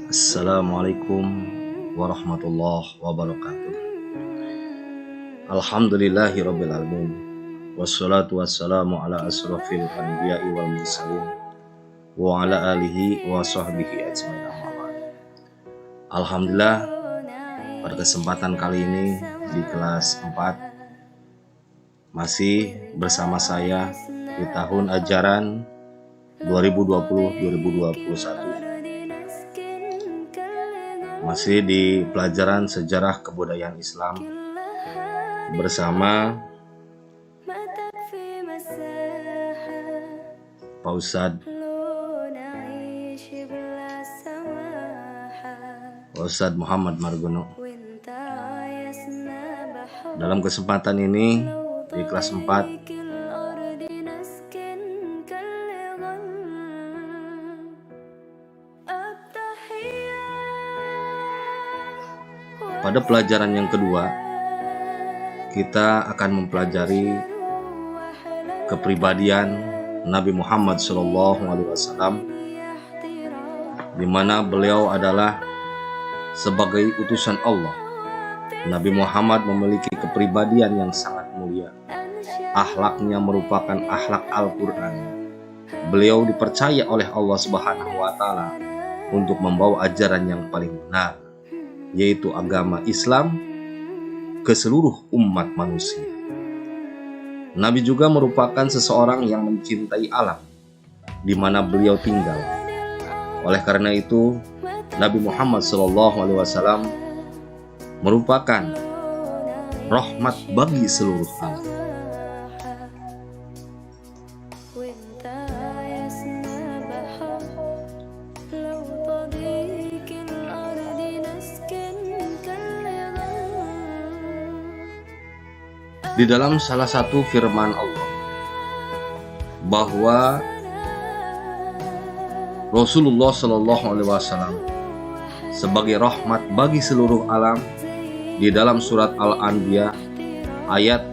Assalamualaikum warahmatullahi wabarakatuh. Alhamdulillahi rabbil alamin. Wassalatu wassalamu ala asrafil anbiya'i wal mursalin wa ala alihi wa sahbihi ajmain. Alhamdulillah, pada kesempatan kali ini di kelas 4 masih bersama saya di tahun ajaran 2020-2021, masih di pelajaran sejarah kebudayaan Islam bersama Pak Ustadz Muhammad Margono. Dalam kesempatan ini di kelas 4 pada pelajaran yang kedua, kita akan mempelajari kepribadian Nabi Muhammad SAW, di mana beliau adalah sebagai utusan Allah. Nabi Muhammad memiliki kepribadian yang sangat mulia. Akhlaknya merupakan akhlak Al-Quran. Beliau dipercaya oleh Allah Subhanahu wa Ta'ala untuk membawa ajaran yang paling benar, yaitu agama Islam ke seluruh umat manusia. Nabi juga merupakan seseorang yang mencintai alam di mana beliau tinggal. Oleh karena itu, Nabi Muhammad SAW merupakan rahmat bagi seluruh alam. Di dalam salah satu firman Allah bahwa Rasulullah SAW sebagai rahmat bagi seluruh alam, di dalam surat Al-Anbiya ayat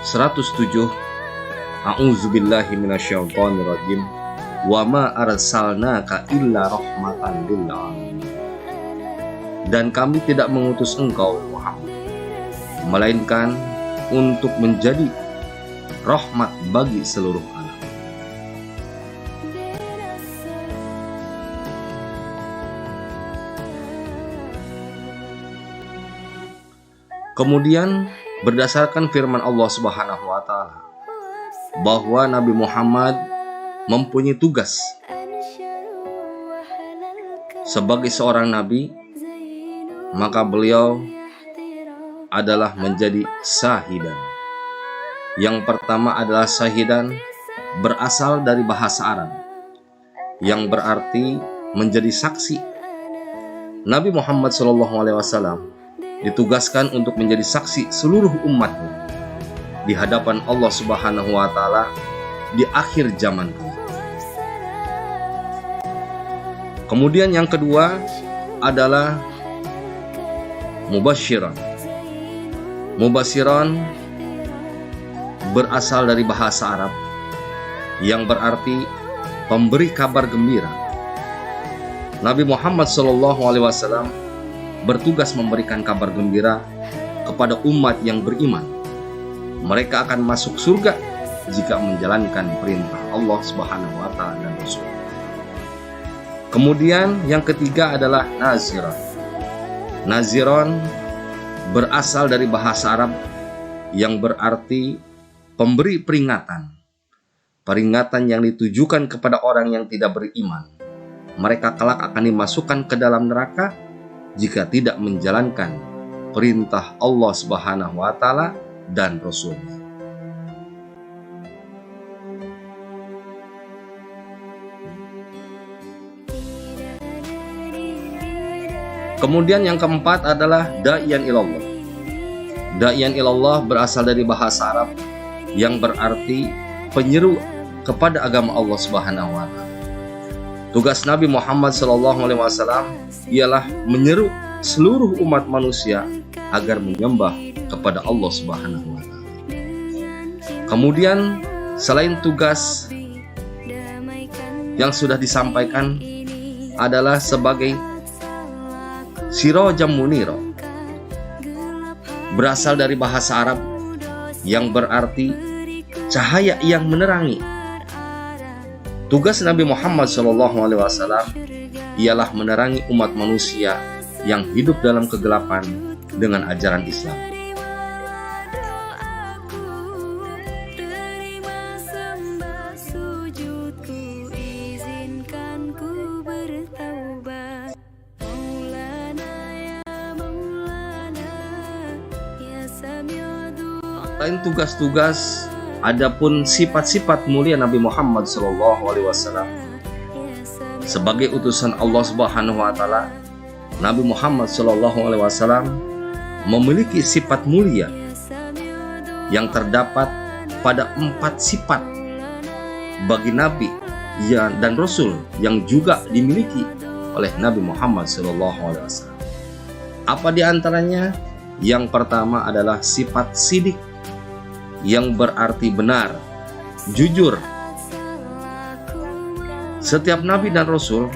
107, A'udzubillahi minasyaitonirrajim, wa ma arsalnaka illa rahmatan lil alamin. Dan kami tidak mengutus engkau Muhammad melainkan untuk menjadi rahmat bagi seluruh alam. Kemudian berdasarkan firman Allah Subhanahu wa Ta'ala bahwa Nabi Muhammad mempunyai tugas sebagai seorang nabi, maka beliau adalah menjadi syahidan. Yang pertama adalah syahidan berasal dari bahasa Arab yang berarti menjadi saksi. Nabi Muhammad SAW ditugaskan untuk menjadi saksi seluruh umatnya di hadapan Allah Subhanahu wa Ta'ala di akhir zaman. Kemudian yang kedua adalah mubasyiran. Mubasyiran berasal dari bahasa Arab yang berarti pemberi kabar gembira. Nabi Muhammad SAW bertugas memberikan kabar gembira kepada umat yang beriman. Mereka akan masuk surga jika menjalankan perintah Allah Subhanahu wa Ta'ala dan Rasul. Kemudian yang ketiga adalah naziran. Naziran berasal dari bahasa Arab yang berarti pemberi peringatan. Peringatan yang ditujukan kepada orang yang tidak beriman. Mereka kelak akan dimasukkan ke dalam neraka jika tidak menjalankan perintah Allah Subhanahu wa Ta'ala dan Rasul-Nya. Kemudian yang keempat adalah da'iyan ilallah. Da'iyan ilallah berasal dari bahasa Arab yang berarti penyeru kepada agama Allah Subhanahu wa Ta'ala. Tugas Nabi Muhammad SAW ialah menyeru seluruh umat manusia agar menyembah kepada Allah Subhanahu wa Ta'ala. Kemudian selain tugas yang sudah disampaikan, adalah sebagai sirajam muniro, berasal dari bahasa Arab yang berarti cahaya yang menerangi. Tugas Nabi Muhammad SAW ialah menerangi umat manusia yang hidup dalam kegelapan dengan ajaran Islam. Selain tugas-tugas, adapun sifat-sifat mulia Nabi Muhammad SAW sebagai utusan Allah Subhanahu wa Ta'ala. Nabi Muhammad SAW memiliki sifat mulia yang terdapat pada 4 sifat bagi Nabi dan Rasul yang juga dimiliki oleh Nabi Muhammad SAW. Apa di antaranya? Yang pertama adalah sifat sidik, yang berarti benar, jujur. Setiap Nabi dan Rasul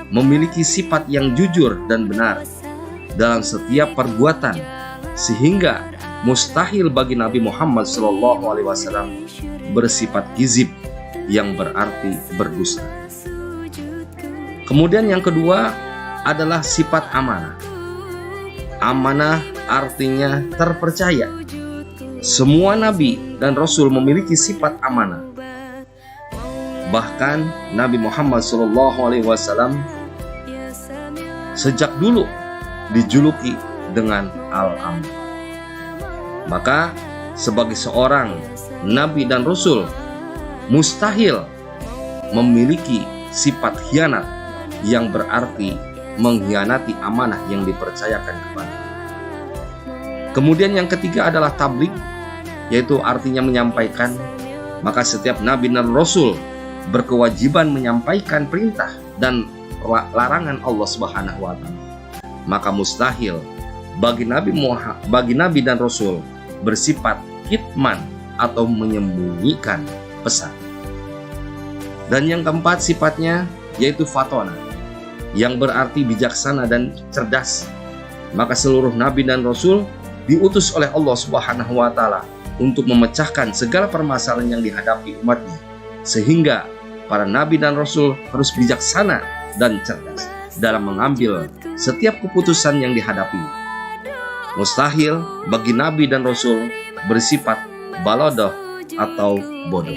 memiliki sifat yang jujur dan benar dalam setiap perbuatan, sehingga mustahil bagi Nabi Muhammad SAW bersifat kizib, yang berarti berdusta. Kemudian yang kedua adalah sifat amanah. Amanah artinya terpercaya. Semua Nabi dan Rasul memiliki sifat amanah. Bahkan Nabi Muhammad SAW sejak dulu dijuluki dengan Al-Amin. Maka sebagai seorang Nabi dan Rasul, mustahil memiliki sifat khianat, yang berarti mengkhianati amanah yang dipercayakan kepada. Kemudian yang ketiga adalah tabligh, yaitu artinya menyampaikan. Maka setiap Nabi dan Rasul berkewajiban menyampaikan perintah dan larangan Allah Subhanahu wa Ta'ala. Maka mustahil bagi Nabi dan Rasul bersifat kitman atau menyembunyikan pesan. Dan yang keempat sifatnya yaitu fatona, yang berarti bijaksana dan cerdas. Maka seluruh Nabi dan Rasul diutus oleh Allah Subhanahu wa Ta'ala untuk memecahkan segala permasalahan yang dihadapi umatnya, sehingga para Nabi dan Rasul harus bijaksana dan cerdas dalam mengambil setiap keputusan yang dihadapi. Mustahil bagi Nabi dan Rasul bersifat baladoh atau bodoh.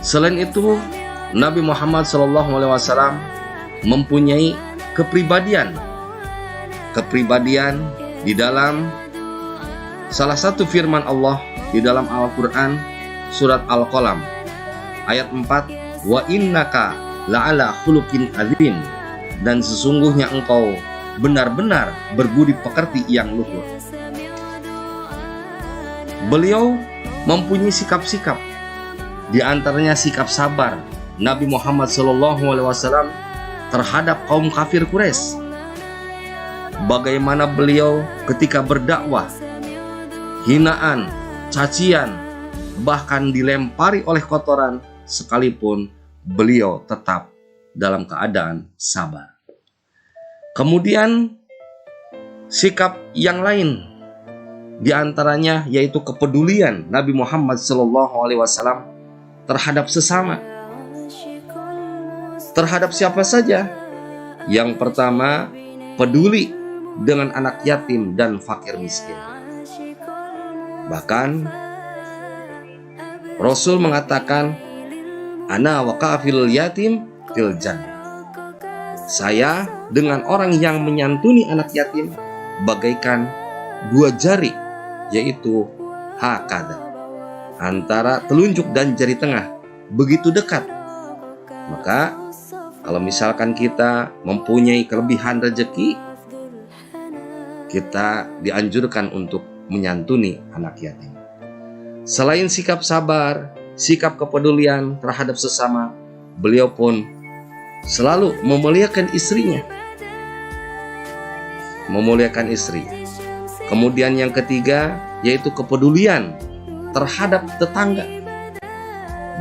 Selain itu, Nabi Muhammad SAW mempunyai kepribadian di dalam salah satu firman Allah di dalam Al-Quran surat Al-Qalam ayat 4, wa innaka la'ala khuluqin adzim, dan sesungguhnya engkau benar-benar berbudi pekerti yang luhur. Beliau mempunyai sikap-sikap, di antaranya sikap sabar Nabi Muhammad SAW terhadap kaum kafir Quraisy. Bagaimana beliau ketika berdakwah, hinaan, cacian, bahkan dilempari oleh kotoran, sekalipun beliau tetap dalam keadaan sabar. Kemudian sikap yang lain, di antaranya yaitu kepedulian Nabi Muhammad SAW terhadap sesama. Terhadap siapa saja? Yang pertama, peduli dengan anak yatim dan fakir miskin. Bahkan Rasul mengatakan, ana wa kafil yatim fil jannah. Saya dengan orang yang menyantuni anak yatim bagaikan 2 jari, yaitu hakada, antara telunjuk dan jari tengah, begitu dekat. Maka kalau misalkan kita mempunyai kelebihan rezeki, kita dianjurkan untuk menyantuni anak yatim. Selain sikap sabar, sikap kepedulian terhadap sesama, beliau pun selalu memuliakan istrinya. Memuliakan istri. Kemudian yang ketiga yaitu kepedulian terhadap tetangga.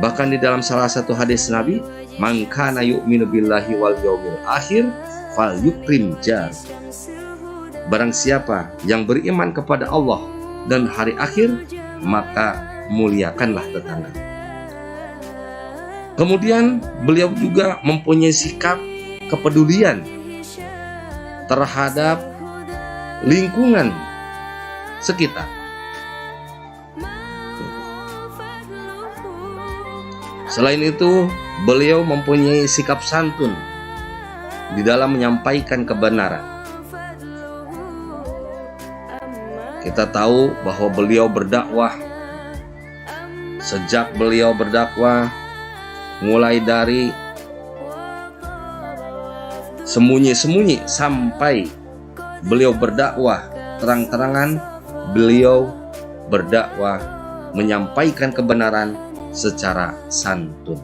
Bahkan di dalam salah satu hadis Nabi, man kana yu'minu billahi wal yaumil akhir falyukrim jar. Barang siapa yang beriman kepada Allah dan hari akhir, maka muliakanlah tetangga. Kemudian beliau juga mempunyai sikap kepedulian terhadap lingkungan sekitar. Selain itu, beliau mempunyai sikap santun di dalam menyampaikan kebenaran. Kita tahu bahwa beliau berdakwah. Sejak beliau berdakwah, mulai dari sembunyi-sembunyi sampai beliau berdakwah terang-terangan, beliau berdakwah menyampaikan kebenaran secara santun.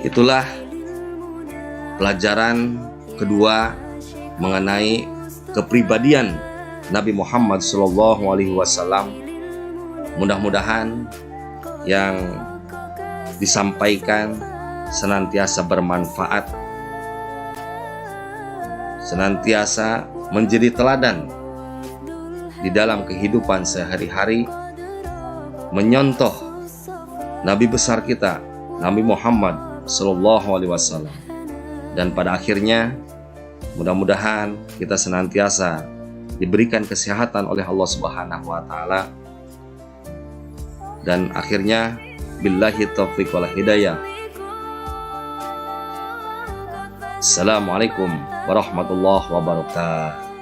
Itulah pelajaran kedua mengenai kepribadian Nabi Muhammad SAW. Mudah-mudahan yang disampaikan senantiasa bermanfaat, senantiasa menjadi teladan di dalam kehidupan sehari-hari, menyontoh Nabi besar kita, Nabi Muhammad SAW. Dan pada akhirnya, mudah-mudahan kita senantiasa diberikan kesehatan oleh Allah Subhanahu wa Ta'ala. Dan akhirnya, billahi taufiq wal hidayah. Assalamualaikum warahmatullahi wabarakatuh.